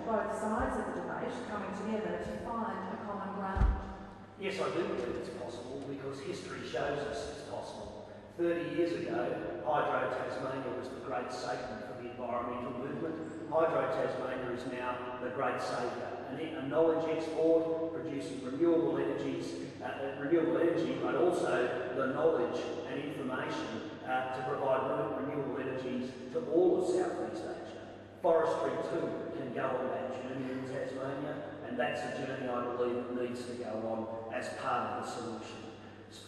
both sides of the debate coming together to find a common ground? Yes, I do believe it's possible because history shows us it's possible. 30 years ago, Hydro Tasmania was the great Satan for the environmental movement. Hydro Tasmania is now the great saviour. A knowledge export, producing renewable energy, but also the knowledge and information to provide renewable energies to all of Southeast Asia. Forestry too can go on that journey in Tasmania, and that's a journey I believe it needs to go on as part of the solution.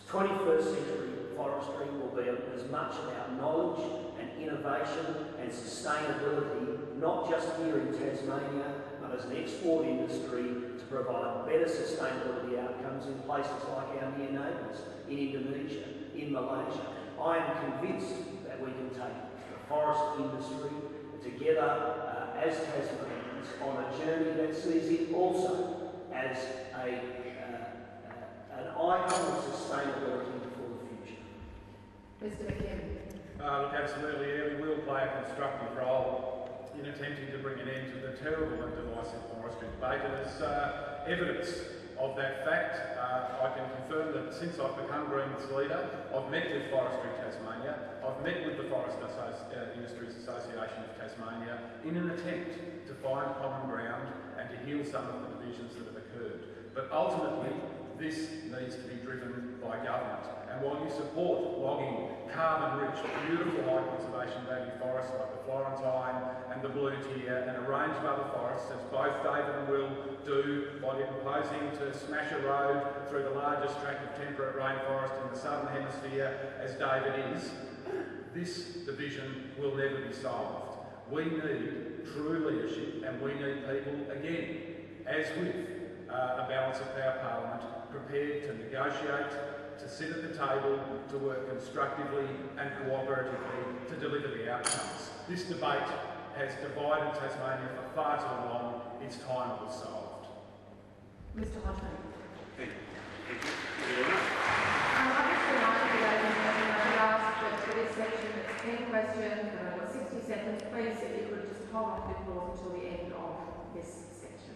21st century forestry will be as much about knowledge and innovation and sustainability, not just here in Tasmania, but as an export industry to provide better sustainability outcomes in places like our near neighbours, in Indonesia, in Malaysia. I am convinced that we can take the forest industry together as Tasmanians on a journey that sees it also as an icon of sustainability for the future. Mr. McKim. Look, absolutely, yeah, we will play a constructive role in attempting to bring an end to the terrible and divisive forestry debate, and as evidence of that fact, I can confirm that since I've become Greens leader, I've met with Forestry Tasmania, I've met with the Forest Industries Association of Tasmania in an attempt to find common ground and to heal some of the divisions that have occurred. But ultimately, this needs to be driven by government. And while you support logging carbon-rich, beautiful high conservation value forests like the Florentine and the Blue Tier and a range of other forests, as both David and Will do by proposing to smash a road through the largest tract of temperate rainforest in the southern hemisphere, as David is, this division will never be solved. We need true leadership, and we need people, again, as with a balance of power parliament, prepared to negotiate, to sit at the table, to work constructively and cooperatively to deliver the outcomes. This debate has divided Tasmania for far too long. It's time it was solved. Mr. Hodgman. Thank you. I'd like to remind you, ladies and gentlemen, I would ask that for this section, it's 10 questions, and I've got 60 seconds. Please, if you could just hold off the applause until the end of this section.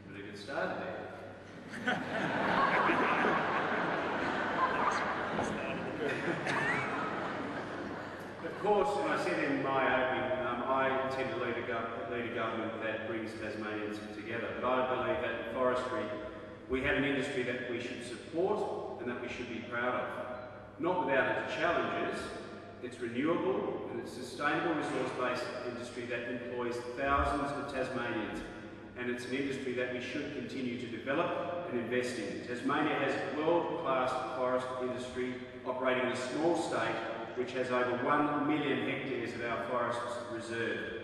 Really good start there. Of course, and I said in my opening, I intend to lead a government that brings Tasmanians together. But I believe that in forestry, we have an industry that we should support and that we should be proud of. Not without its challenges. It's renewable and it's sustainable resource-based industry that employs thousands of Tasmanians. And it's an industry that we should continue to develop and invest in. Tasmania has a world-class forest industry operating in a small state which has over 1 million hectares of our forests reserved.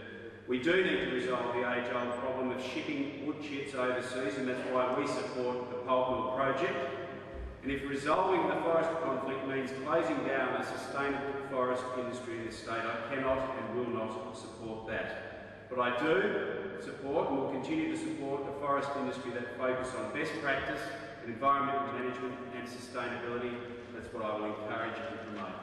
We do need to resolve the age-old problem of shipping wood chips overseas, and that's why we support the pulp mill project. And if resolving the forest conflict means closing down a sustainable forest industry in this state, I cannot and will not support that. But I do support and will continue to support the forest industry that focuses on best practice and environmental management and sustainability. That's what I will encourage and promote.